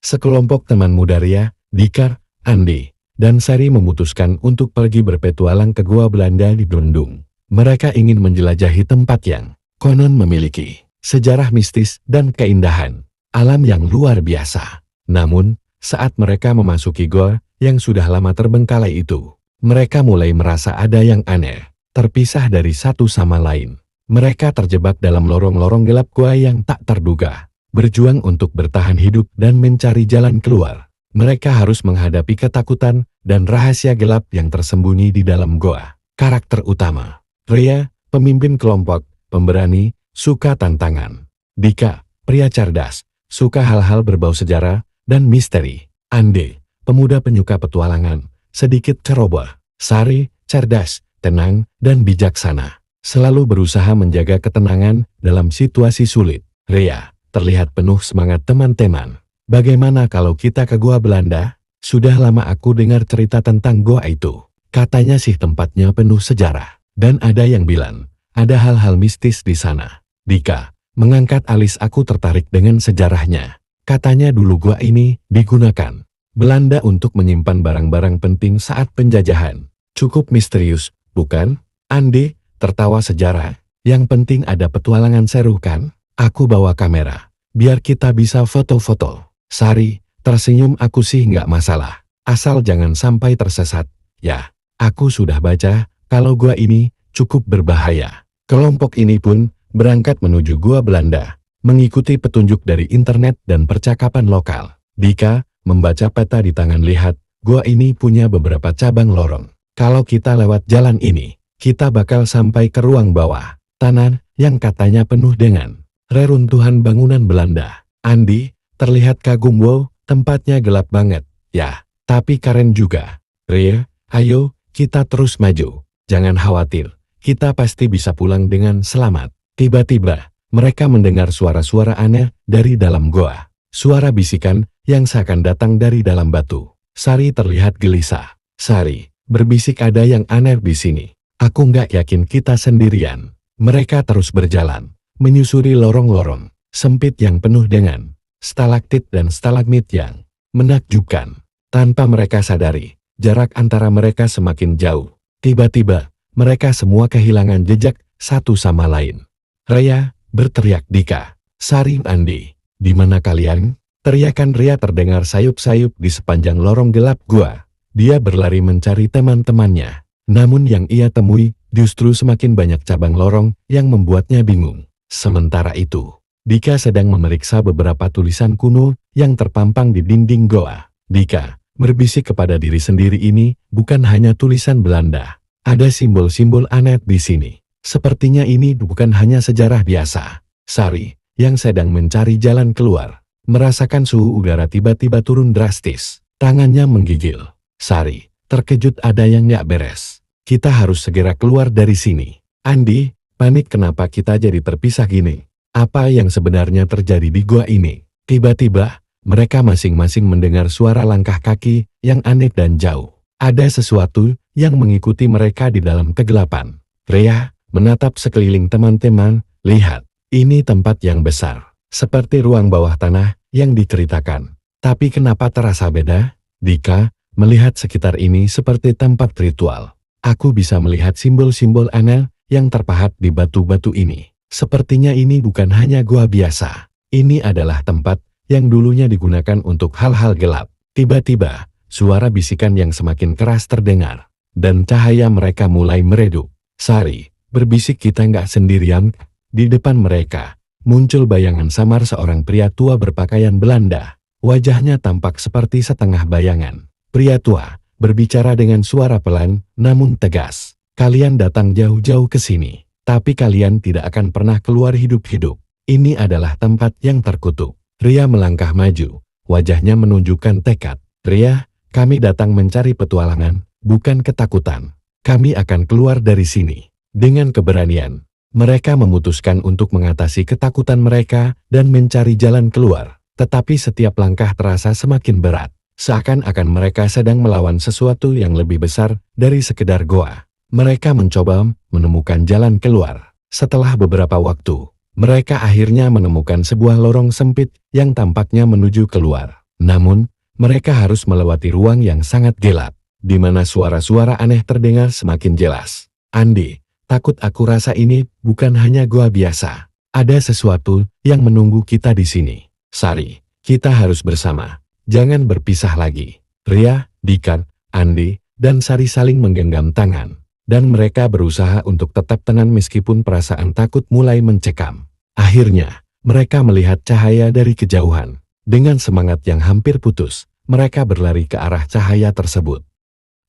Sekelompok teman muda Ria, Dika, Andi, dan Sari memutuskan untuk pergi berpetualang ke Goa Belanda di Bandung. Mereka ingin menjelajahi tempat yang konon memiliki sejarah mistis dan keindahan alam yang luar biasa. Namun, saat mereka memasuki goa yang sudah lama terbengkalai itu, mereka mulai merasa ada yang aneh, terpisah dari satu sama lain. Mereka terjebak dalam lorong-lorong gelap goa yang tak terduga, berjuang untuk bertahan hidup dan mencari jalan keluar. Mereka harus menghadapi ketakutan dan rahasia gelap yang tersembunyi di dalam goa. Karakter utama: Ria, pemimpin kelompok, pemberani, suka tantangan. Dika, pria cerdas, suka hal-hal berbau sejarah dan misteri. Ande, pemuda penyuka petualangan, sedikit ceroboh. Sari, cerdas, tenang, dan bijaksana, selalu berusaha menjaga ketenangan dalam situasi sulit. Ria, terlihat penuh semangat. Teman-teman, bagaimana kalau kita ke Goa Belanda? Sudah lama aku dengar cerita tentang goa itu. Katanya sih tempatnya penuh sejarah. Dan ada yang bilang, ada hal-hal mistis di sana. Dika mengangkat alis. Aku tertarik dengan sejarahnya. Katanya dulu goa ini digunakan Belanda untuk menyimpan barang-barang penting saat penjajahan. Cukup misterius, bukan? Andi tertawa. Sejarah. Yang penting ada petualangan seru kan? Aku bawa kamera, biar kita bisa foto-foto. Sari tersenyum. Aku sih nggak masalah, asal jangan sampai tersesat. Ya, aku sudah baca kalau gua ini cukup berbahaya. Kelompok ini pun berangkat menuju Goa Belanda, mengikuti petunjuk dari internet dan percakapan lokal. Dika membaca peta di tangan. Lihat, gua ini punya beberapa cabang lorong. Kalau kita lewat jalan ini, kita bakal sampai ke ruang bawah tanah yang katanya penuh dengan reruntuhan bangunan Belanda. Andi terlihat kagum. Wow, tempatnya gelap banget. Ya, tapi keren juga. Ria, ayo, kita terus maju. Jangan khawatir, kita pasti bisa pulang dengan selamat. Tiba-tiba, mereka mendengar suara-suara aneh dari dalam goa. Suara bisikan yang seakan datang dari dalam batu. Sari terlihat gelisah. Sari berbisik, ada yang aneh di sini. Aku nggak yakin kita sendirian. Mereka terus berjalan, menyusuri lorong-lorong sempit yang penuh dengan stalaktit dan stalagmit yang menakjubkan. Tanpa mereka sadari, jarak antara mereka semakin jauh. Tiba-tiba, mereka semua kehilangan jejak satu sama lain. Ria, berteriak Dika. Sari, Andi, di mana kalian? Teriakan Ria terdengar sayup-sayup di sepanjang lorong gelap gua. Dia berlari mencari teman-temannya. Namun yang ia temui justru semakin banyak cabang lorong yang membuatnya bingung. Sementara itu, Dika sedang memeriksa beberapa tulisan kuno yang terpampang di dinding goa. Dika berbisik kepada diri sendiri, ini bukan hanya tulisan Belanda. Ada simbol-simbol aneh di sini. Sepertinya ini bukan hanya sejarah biasa. Sari, yang sedang mencari jalan keluar, merasakan suhu udara tiba-tiba turun drastis. Tangannya menggigil. Sari terkejut, ada yang nggak beres. Kita harus segera keluar dari sini. Andi panik, kenapa kita jadi terpisah gini? Apa yang sebenarnya terjadi di gua ini? Tiba-tiba, mereka masing-masing mendengar suara langkah kaki yang aneh dan jauh. Ada sesuatu yang mengikuti mereka di dalam kegelapan. Ria menatap sekeliling. Teman-teman, lihat, ini tempat yang besar, seperti ruang bawah tanah yang diceritakan. Tapi kenapa terasa beda? Dika melihat sekitar ini seperti tempat ritual. Aku bisa melihat simbol-simbol aneh yang terpahat di batu-batu ini. Sepertinya ini bukan hanya gua biasa. Ini adalah tempat yang dulunya digunakan untuk hal-hal gelap. Tiba-tiba, suara bisikan yang semakin keras terdengar, dan cahaya mereka mulai meredup. Sari berbisik, kita nggak sendirian. Di depan mereka, muncul bayangan samar seorang pria tua berpakaian Belanda. Wajahnya tampak seperti setengah bayangan. Pria tua berbicara dengan suara pelan, namun tegas. Kalian datang jauh-jauh ke sini, tapi kalian tidak akan pernah keluar hidup-hidup. Ini adalah tempat yang terkutuk. Ria melangkah maju, wajahnya menunjukkan tekad. Ria, kami datang mencari petualangan, bukan ketakutan. Kami akan keluar dari sini. Dengan keberanian, mereka memutuskan untuk mengatasi ketakutan mereka dan mencari jalan keluar. Tetapi setiap langkah terasa semakin berat. Seakan-akan mereka sedang melawan sesuatu yang lebih besar dari sekedar goa. Mereka mencoba menemukan jalan keluar. Setelah beberapa waktu, mereka akhirnya menemukan sebuah lorong sempit yang tampaknya menuju keluar. Namun, mereka harus melewati ruang yang sangat gelap, di mana suara-suara aneh terdengar semakin jelas. Andi, takut aku rasa ini bukan hanya gua biasa. Ada sesuatu yang menunggu kita di sini. Sari, kita harus bersama. Jangan berpisah lagi. Ria, Dikar, Andi, dan Sari saling menggenggam tangan. Dan mereka berusaha untuk tetap tenang meskipun perasaan takut mulai mencekam. Akhirnya, mereka melihat cahaya dari kejauhan. Dengan semangat yang hampir putus, mereka berlari ke arah cahaya tersebut.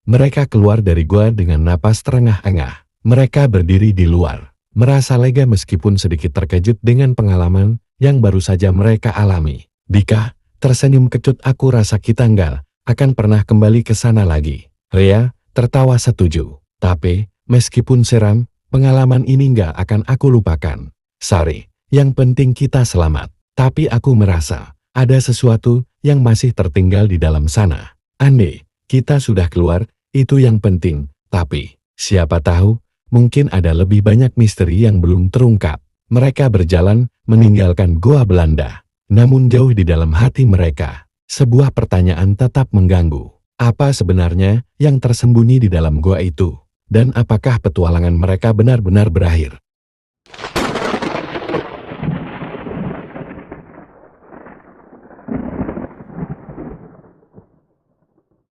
Mereka keluar dari gua dengan napas terengah-engah. Mereka berdiri di luar, merasa lega meskipun sedikit terkejut dengan pengalaman yang baru saja mereka alami. Dika, tersenyum kecut, aku rasa kita nggak akan pernah kembali ke sana lagi. Ria, tertawa setuju. Tapi, meskipun seram, pengalaman ini nggak akan aku lupakan. Sari, yang penting kita selamat. Tapi aku merasa, ada sesuatu yang masih tertinggal di dalam sana. Andi, kita sudah keluar, itu yang penting. Tapi, siapa tahu, mungkin ada lebih banyak misteri yang belum terungkap. Mereka berjalan, meninggalkan Goa Belanda. Namun jauh di dalam hati mereka, sebuah pertanyaan tetap mengganggu. Apa sebenarnya yang tersembunyi di dalam goa itu? Dan apakah petualangan mereka benar-benar berakhir?